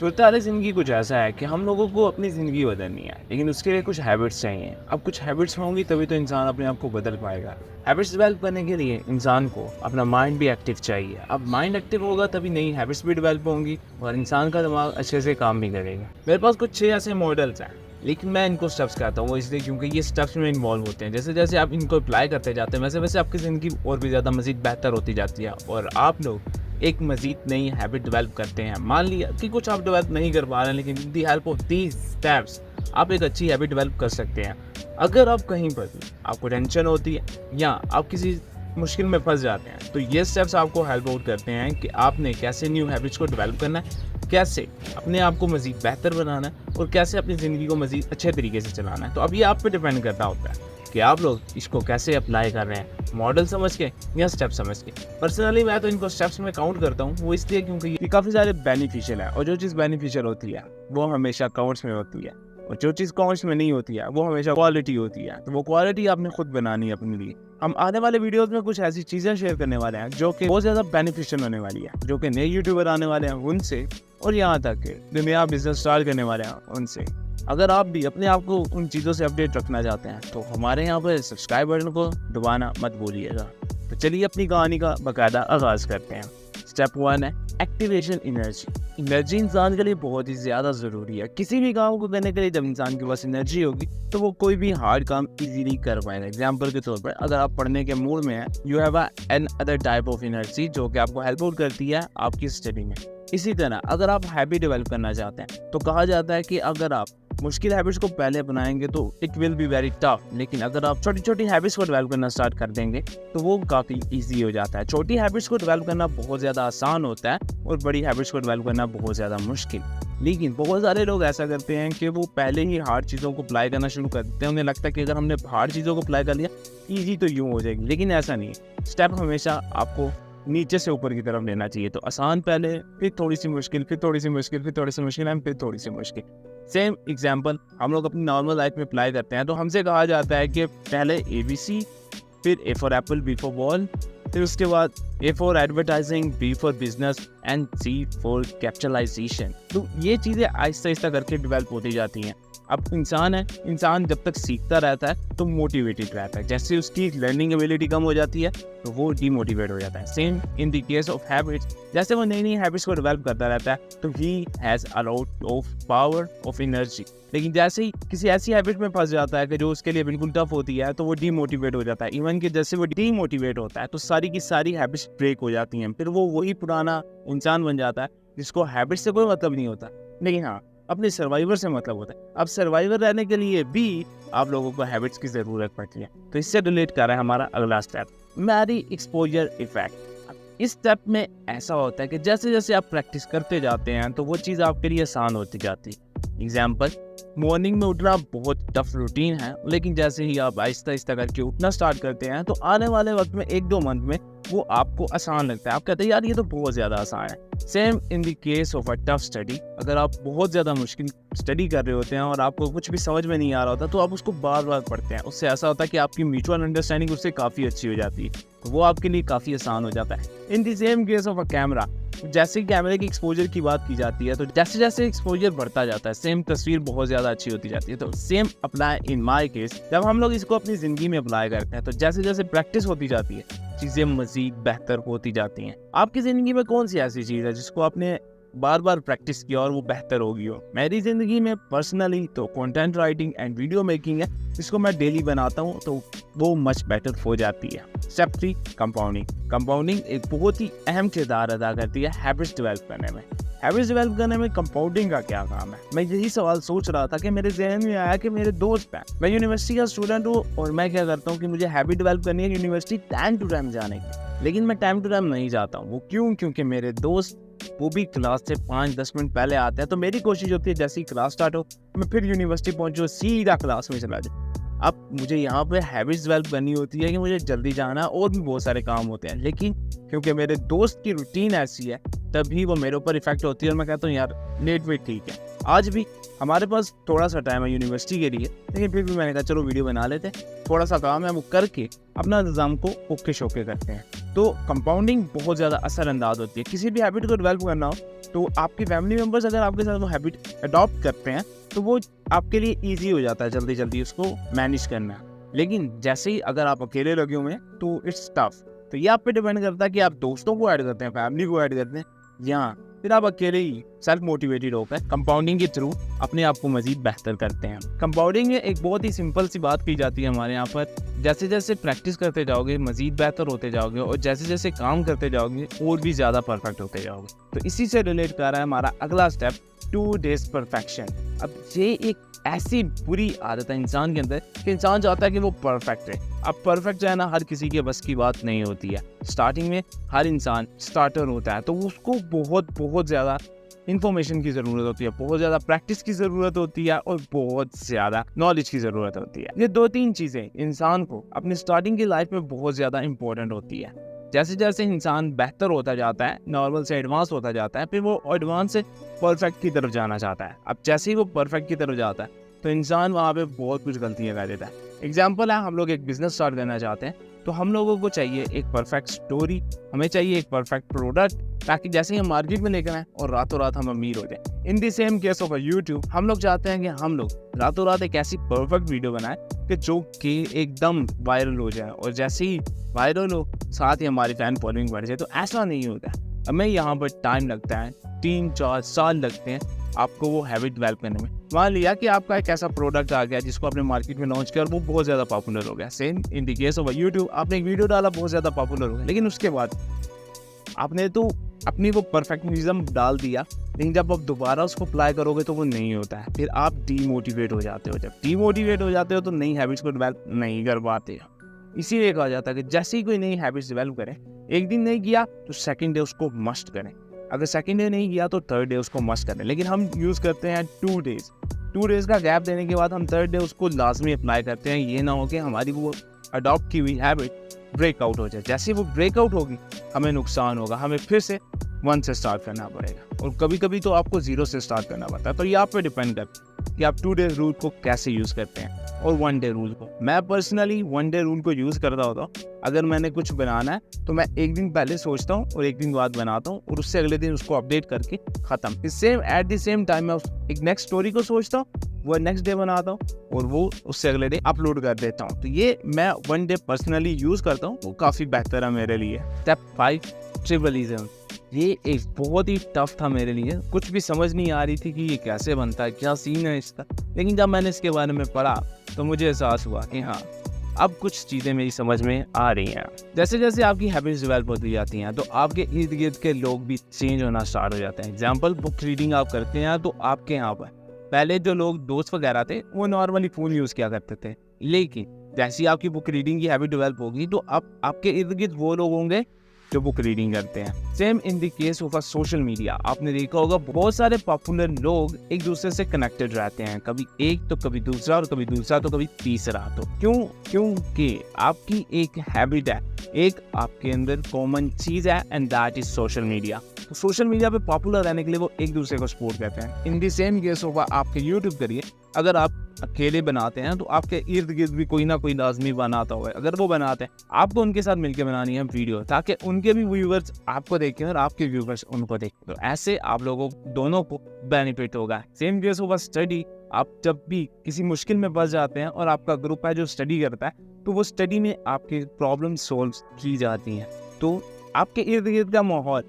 सूरत-ए ज़िंदगी कुछ ऐसा है कि हम लोगों को अपनी ज़िंदगी बदलनी है, लेकिन उसके लिए कुछ हैबिट्स चाहिए। अब कुछ हैबिट्स होंगी तभी तो इंसान अपने आप को बदल पाएगा। हैबिट्स डेवलप करने के लिए इंसान को अपना माइंड भी एक्टिव चाहिए। अब माइंड एक्टिव होगा तभी नई हैबिट्स भी डेवलप होंगी और इंसान का दिमाग अच्छे से काम भी करेगा। मेरे पास कुछ 6 ऐसे मॉडल्स हैं, लेकिन मैं इनको स्टेप्स कहता हूँ वो इसलिए क्योंकि ये स्टेप्स में इन्वॉल्व होते हैं। जैसे जैसे आप इनको अप्लाई करते जाते हैं वैसे वैसे आपकी ज़िंदगी और भी ज़्यादा मज़ीद बेहतर होती जाती है और आप लोग एक मज़ीद नई हैबिट डेवलप करते हैं। मान लिया कि कुछ आप डेवलप नहीं कर पा रहे हैं, लेकिन with the help of these steps आप एक अच्छी हैबिट डेवलप कर सकते हैं। अगर आप कहीं पर भी आपको टेंशन होती है या आप किसी मुश्किल में फंस जाते हैं तो ये स्टेप्स आपको हेल्प आउट करते हैं कि आपने कैसे न्यू हैबिट्स को डेवलप करना है, कैसे अपने आप को मज़ीद बेहतर बनाना है और कैसे अपनी ज़िंदगी को मज़ीद अच्छे तरीके से चलाना है। तो अब ये आप पे डिपेंड करता होता है कि आप लोग इसको कैसे अप्लाई कर रहे हैं, मॉडल समझ के या स्टेप समझ के। पर्सनली मैं तो इनको स्टेप्स में काउंट करता हूँ, वो इसलिए क्योंकि ये काफ़ी सारे बेनिफिशियल है और जो चीज़ बेनिफिशियल होती है वो हमेशा काउंट्स में होती है और जो चीज़ काउंट्स में नहीं होती है वो हमेशा क्वालिटी होती है। तो वो क्वालिटी आपने खुद बनानी है अपने लिए। हम आने वाले वीडियोस में कुछ ऐसी चीज़ें शेयर करने वाले हैं जो कि बहुत ज़्यादा बेनिफिशियल होने वाली है, जो कि नए यूट्यूबर आने वाले हैं उनसे और यहाँ तक कि जो नया बिजनेस स्टार्ट करने वाले हैं उनसे। अगर आप भी अपने आप को उन चीज़ों से अपडेट रखना चाहते हैं तो हमारे यहाँ पर सब्सक्राइब बटन को दबाना मत भूलिएगा। तो चलिए अपनी कहानी का बाकायदा आगाज़ करते हैं। स्टेप 1 है एक्टिवेशन एनर्जी। एनर्जी इंसान के लिए बहुत ही ज़्यादा ज़रूरी है। किसी भी काम को करने के लिए जब इंसान के पास एनर्जी होगी तो वो कोई भी हार्ड काम इजीली कर पाएगा। एग्जाम्पल के तौर पर अगर आप पढ़ने के मूड में हैं, you have an other type of energy जो कि आपको हेल्प आउट करती है आपकी स्टडी में। इसी तरह अगर आप हैबिट डेवलप करना चाहते हैं तो कहा जाता है कि अगर आप मुश्किल हैबिट्स को पहले अपनाएंगे तो it will be very tough, लेकिन अगर आप छोटी छोटी हैबिट्स को डेवलप करना स्टार्ट कर देंगे तो वो काफ़ी इजी हो जाता है। छोटी हैबिट्स को डेवलप करना बहुत ज़्यादा आसान होता है और बड़ी हैबिट्स को डेवलप करना बहुत ज़्यादा मुश्किल। लेकिन बहुत सारे लोग ऐसा करते हैं कि वो पहले ही हार्ड चीज़ों को अप्लाई करना शुरू कर देते हैं। उन्हें लगता है कि अगर हमने हार्ड चीज़ों को अप्लाई कर लिया ईजी तो यूँ हो जाएगी, लेकिन ऐसा नहीं है। स्टेप हमेशा आपको नीचे से ऊपर की तरफ लेना चाहिए। तो आसान पहले, फिर थोड़ी सी मुश्किल, फिर थोड़ी सी मुश्किल, फिर थोड़ी सी मुश्किल एंड फिर थोड़ी सी मुश्किल। सेम एग्जांपल हम लोग अपनी नॉर्मल लाइफ में अप्लाई करते हैं तो हमसे कहा जाता है कि पहले ABC, फिर A for apple, B for ball, फिर उसके बाद A for advertising, B for business and C for capitalisation. तो ये चीज़ें आहिस्ता आहिस्ता करके डेवलप होती जाती हैं। अब इंसान है, इंसान जब तक सीखता रहता है तो मोटिवेटेड रहता है। जैसे उसकी लर्निंग एबिलिटी कम हो जाती है तो वो डीमोटिवेट हो जाता है। Same in the case of habits, जैसे वो नई नई हैबिट्स को डेवलप करता रहता है तो he has a lot of power of energy. लेकिन जैसे ही किसी ऐसी हैबिट में फंस जाता है कि जो उसके लिए बिल्कुल टफ होती है तो वो डीमोटिवेट हो जाता है। इवन कि जैसे वो डीमोटिवेट होता है तो सारी की सारी हैबिट्स ब्रेक हो जाती हैं। फिर वो वही पुराना इंसान बन जाता है जिसको हैबिट से कोई मतलब नहीं होता, लेकिन हाँ अपने सर्वाइवर से मतलब होता है। अब सर्वाइवर रहने के लिए भी आप लोगों को हैबिट्स की ज़रूरत पड़ती है। तो इससे रिलेट कर रहा है हमारा अगला स्टेप, मैरी एक्सपोजर इफेक्ट। इस स्टेप में ऐसा होता है कि जैसे जैसे आप प्रैक्टिस करते जाते हैं तो वो चीज़ आपके लिए आसान होती जाती है। एग्जाम्पल, मॉर्निंग में उठना बहुत टफ रूटीन है, लेकिन जैसे ही आप आहिस्ता आहिस्ता करके उठना स्टार्ट करते हैं तो आने वाले वक्त में 1-2 मंथ में वो आपको आसान लगता है। आप कहते हैं यार ये तो बहुत ज़्यादा आसान है। Same in the case of a tough study, अगर आप बहुत ज़्यादा मुश्किल स्टडी कर रहे होते हैं और आपको कुछ भी समझ में नहीं आ रहा होता तो आप उसको बार बार पढ़ते हैं। उससे ऐसा होता है कि आपकी म्यूचुअल अंडरस्टैंडिंग उससे काफ़ी अच्छी हो जाती है, तो वो आपके लिए काफ़ी आसान हो जाता है। In the same case of a camera, जैसे कैमरे की एक्सपोजर की बात की जाती है तो जैसे जैसे एक्सपोजर बढ़ता जाता है सेम तस्वीर बहुत ज़्यादा अच्छी होती जाती है। तो same apply in my case, जब हम लोग इसको अपनी ज़िंदगी में अप्लाई करते हैं तो जैसे जैसे प्रैक्टिस होती जाती है चीज़ें मज़ीद बेहतर होती जाती हैं। आपकी ज़िंदगी में कौन सी ऐसी चीज़ है जिसको आपने बार बार प्रैक्टिस किया और वो बेहतर होगी हो? मेरी ज़िंदगी में पर्सनली तो content writing and video making है, जिसको मैं डेली बनाता हूँ तो वो मच बेटर हो जाती है। Step 3, compounding. कंपाउंडिंग एक बहुत ही अहम किरदार अदा करती है हैबिट्स डेवलप करने में। हैबिट्स डेवलप करने में कंपाउंडिंग का क्या काम है? मैं यही सवाल सोच रहा था कि मेरे जहन में आया कि मेरे दोस्त हैं, मैं यूनिवर्सिटी का स्टूडेंट हूँ और मैं क्या करता हूँ कि मुझे हैबिट डेवलप करनी है यूनिवर्सिटी टाइम टू टाइम जाने की, लेकिन मैं टाइम टू टाइम नहीं जाता हूँ। वो क्यों? क्योंकि मेरे दोस्त वो भी क्लास से 5-10 मिनट पहले आते हैं, तो मेरी कोशिश होती है जैसे ही क्लास स्टार्ट हो मैं फिर यूनिवर्सिटी पहुंचूँ, सीधा क्लास में चला जाऊँ। अब मुझे यहाँ पे हैबिट्स डेवलप करनी होती है कि मुझे जल्दी जाना और भी बहुत सारे काम होते हैं, लेकिन क्योंकि मेरे दोस्त की रूटीन ऐसी है तभी वो मेरे ऊपर इफेक्ट होती है और मैं कहता हूँ यार लेट वेट ठीक है। आज भी हमारे पास थोड़ा सा टाइम है यूनिवर्सिटी के लिए, लेकिन फिर भी मैंने कहा चलो वीडियो बना लेते हैं, थोड़ा सा काम है वो करके अपना एग्ज़ाम को ओके शोके करते हैं। तो कंपाउंडिंग बहुत ज़्यादा असरअंदाज होती है। किसी भी हैबिट को डेवलप करना हो तो आपके फैमिली मेम्बर्स अगर आपके साथ वो हैबिट अडॉप्ट करते हैं तो वो आपके लिए ईजी हो जाता है जल्दी जल्दी उसको मैनेज करना। लेकिन जैसे ही अगर आप अकेले लगे हुए हैं तो इट्स टफ। तो ये आप पे डिपेंड करता है कि आप दोस्तों को ऐड करते हैं, फैमिली को ऐड करते हैं, या फिर आप अकेले ही सेल्फ मोटिवेटेड होकर कंपाउंडिंग के थ्रू अपने आप को मजीद बेहतर करते हैं। कंपाउंडिंग में एक बहुत ही सिंपल सी बात की जाती है हमारे यहाँ पर, जैसे जैसे प्रैक्टिस करते जाओगे मजीद बेहतर होते जाओगे, और जैसे जैसे काम करते जाओगे और भी ज़्यादा परफेक्ट होते जाओगे। तो इसी से रिलेट कर रहा है हमारा अगला स्टेप, 2 days परफेक्शन। अब ये एक ऐसी बुरी आदत है इंसान के अंदर कि इंसान चाहता है कि वो परफेक्ट है। अब परफेक्ट जाना हर किसी के बस की बात नहीं होती है। स्टार्टिंग में हर इंसान स्टार्टर होता है तो उसको बहुत ज़्यादा इन्फॉर्मेशन की ज़रूरत होती है, बहुत ज़्यादा प्रैक्टिस की ज़रूरत होती है और बहुत ज़्यादा नॉलेज की ज़रूरत होती है। ये 2-3 चीज़ें इंसान को अपनी स्टार्टिंग की लाइफ में बहुत ज़्यादा इंपॉर्टेंट होती है। जैसे जैसे इंसान बेहतर होता जाता है, नॉर्मल से एडवांस होता जाता है, फिर वो एडवांस से परफेक्ट की तरफ जाना चाहता है। अब जैसे ही वो परफेक्ट की तरफ जाता है तो इंसान वहाँ पे बहुत कुछ गलतियाँ कर देता है। एग्जाम्पल है, हम लोग एक बिजनेस स्टार्ट करना चाहते हैं तो हम लोगों को चाहिए एक परफेक्ट स्टोरी, हमें चाहिए एक परफेक्ट प्रोडक्ट, ताकि जैसे ही हम मार्केट में लेकर आए और रातों रात हम अमीर हो जाए। In the same case of YouTube, हम लोग चाहते हैं कि हम लोग रातों रात एक ऐसी परफेक्ट वीडियो बनाए कि जो कि एकदम वायरल हो जाए, और जैसे ही वायरल हो साथ ही हमारी फैन फॉलोइंग बढ़ जाए। तो ऐसा नहीं होता, हमें यहाँ पर टाइम लगता है, 3-4 साल लगते हैं आपको वो हैबिट डेवलप करने में। मान लिया कि आपका एक ऐसा प्रोडक्ट आ गया जिसको आपने मार्केट में लॉन्च किया और वो बहुत ज़्यादा पॉपुलर हो गया। Same in the case of YouTube, आपने एक वीडियो डाला, बहुत ज़्यादा पॉपुलर हो गया, लेकिन उसके बाद आपने तो अपनी वो परफेक्शनिज्म डाल दिया, लेकिन जब आप दोबारा उसको अप्लाई करोगे तो वो नहीं होता है। फिर आप डीमोटिवेट हो जाते हो। जब डीमोटिवेट हो जाते हो तो नई हैबिट्स को डेवलप नहीं कर पाते हो। इसीलिए कहा जाता है कि जैसे ही कोई नई हैबिट्स डेवलप करें, एक दिन नहीं किया तो सेकंड डे उसको मस्ट करें, अगर सेकंड डे नहीं किया तो थर्ड डे उसको मस्ट करें। लेकिन हम यूज़ करते हैं 2 days का गैप देने के बाद हम थर्ड डे उसको लाजमी अप्लाई करते हैं। ये ना हो कि हमारी वो अडॉप्ट की हुई हैबिट ब्रेकआउट हो जाए। जैसे वो ब्रेकआउट होगी हमें नुकसान होगा, हमें फिर से 1 से स्टार्ट करना पड़ेगा, और कभी कभी तो आपको 0 से स्टार्ट करना पड़ता है। तो ये आप पे डिपेंड करता है कि आप 2 day रूल को कैसे यूज़ करते हैं और 1 day रूल को। मैं पर्सनली 1 day रूल को यूज़ करता होता हूँ। अगर मैंने कुछ बनाना है तो मैं एक दिन पहले सोचता हूँ और एक दिन बाद बनाता हूँ, और उससे अगले दिन उसको अपडेट करके ख़त्म। Same at the same time मैं एक नेक्स्ट स्टोरी को सोचता हूँ, वो नेक्स्ट डे बनाता हूँ और वो उससे अगले डे अपलोड कर देता हूँ। तो ये मैं 1 day पर्सनली यूज़ करता हूँ, वो काफ़ी बेहतर है मेरे लिए। स्टेप 5, ट्रिबलिज्म। ये एक बहुत ही टफ था मेरे लिए, कुछ भी समझ नहीं आ रही थी कि ये कैसे बनता है, क्या सीन है इसका। लेकिन जब मैंने इसके बारे में पढ़ा तो मुझे एहसास हुआ कि हाँ, अब कुछ चीज़ें मेरी समझ में आ रही हैं। जैसे जैसे आपकी हैबिट्स डेवलप होती जाती हैं तो आपके इर्द गिर्द के लोग भी चेंज होना स्टार्ट हो जाते हैं। एग्जाम्पल, बुक रीडिंग आप करते हैं तो आपके यहाँ पर पहले जो लोग दोस्त वगैरह थे वो नॉर्मली फ़ोन यूज़ किया करते थे, लेकिन जैसी आपकी बुक रीडिंग की हैबिट डेवलप होगी तो अब आपके इर्द गिर्द वो लोग होंगे जो बुक रीडिंग करते हैं। Same in the case of social media, आपने देखा होगा बहुत सारे पॉपुलर लोग एक दूसरे से कनेक्टेड रहते हैं, कभी एक तो कभी दूसरा और कभी दूसरा तो कभी तीसरा। तो क्योंकि आपकी एक हैबिट है, एक आपके अंदर कॉमन चीज़ है, and that is social media. तो सोशल मीडिया पे पॉपुलर रहने के लिए वो एक दूसरे को सपोर्ट करते हैं। In the same case of आपके यूट्यूब करिए, अगर आप अकेले बनाते हैं तो आपके इर्द गिर्द भी कोई ना कोई लाजमी बनाता होगा। अगर वो बनाते हैं, आपको उनके साथ मिलकर बनानी है वीडियो, ताकि उनके भी व्यूवर्स आपको देखें और आपके व्यूवर्स उनको देखें। तो ऐसे आप लोगों दोनों को बेनिफिट होगा। सेम केस होगा स्टडी। आप जब भी किसी मुश्किल में फंस जाते हैं और आपका ग्रुप है जो स्टडी करता है, तो वो स्टडी में आपकी प्रॉब्लम सॉल्व की जाती हैं। तो आपके इर्द गिर्द का माहौल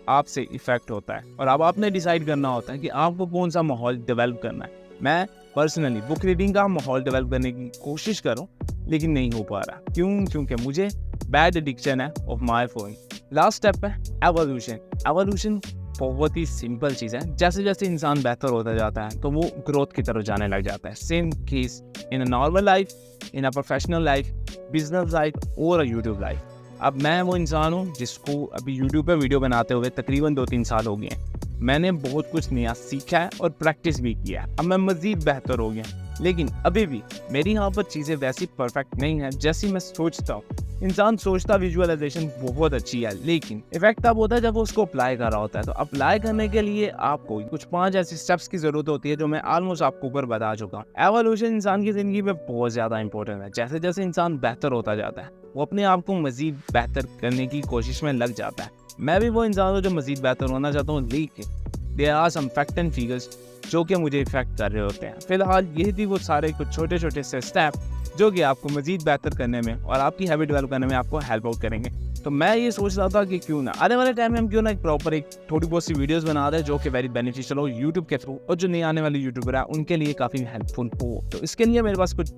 आपसे इफेक्ट होता है, और अब आपने डिसाइड करना होता है कि आपको कौन सा माहौल डेवलप करना है। मैं पर्सनली बुक रीडिंग का माहौल डेवलप करने की कोशिश करूं, लेकिन नहीं हो पा रहा। क्योंकि मुझे बैड एडिक्शन है of my phone. Last step है एवोल्यूशन। एवोल्यूशन बहुत ही सिंपल चीज़ है। जैसे जैसे इंसान बेहतर होता जाता है तो वो ग्रोथ की तरफ जाने लग जाता है। Same case in a normal life, in a professional life, business life और अ यूट्यूब लाइफ। अब मैं वो इंसान हूँ जिसको अभी यूट्यूब पे वीडियो बनाते हुए तकरीबन 2-3 साल हो गए हैं। मैंने बहुत कुछ नया सीखा है और प्रैक्टिस भी किया है। अब मैं मज़ीद बेहतर हो गया, लेकिन अभी भी मेरी यहाँ पर चीज़ें वैसी परफेक्ट नहीं हैं जैसी मैं सोचता हूँ। इंसान सोचता विजुअलाइजेशन बहुत अच्छी है, लेकिन इफेक्ट तब होता है जब वो उसको अप्लाई कर रहा होता है। तो अप्लाई करने के लिए आपको कुछ 5 ऐसे स्टेप्स की जरूरत होती है जो मैं ऑलमोस्ट आपको ऊपर बता चुका हूँ। एवोल्यूशन इंसान की जिंदगी में बहुत ज्यादा इंपॉर्टेंट है। जैसे जैसे इंसान बेहतर होता जाता है वो अपने आप को मजीद बेहतर करने की कोशिश में लग जाता है। मैं भी वो इंसान हूँ जो मजीद बेहतर होना चाहता हूँ, लेकिन there are some fact and figures जो कि मुझे इफेक्ट कर रहे होते हैं। फिलहाल यही थी वो सारे कुछ छोटे छोटे से स्टेप जो कि आपको मजीद बेहतर करने में और आपकी हैबिट डेवलप करने में आपको हेल्प आउट करेंगे। तो मैं ये सोच रहा था कि क्यों ना आने वाले टाइम में हम क्यों ना एक थोड़ी बहुत सी वीडियोस बना रहे हैं जो कि वेरी बेनिफिशियल हो यूट्यूब के थ्रू, और जो नहीं आने वाले यूट्यूबर है उनके लिए काफ़ी हेल्पफुल हो। तो इसके लिए मेरे पास कुछ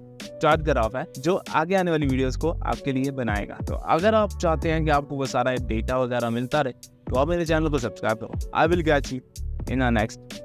चार्ट ग्राफ है जो आगे आने वाली वीडियोस को आपके लिए बनाएगा। तो अगर आप चाहते हैं कि आपको वो सारा डेटा वगैरह मिलता रहे तो आप मेरे चैनल को सब्सक्राइब करो। I will catch you in our next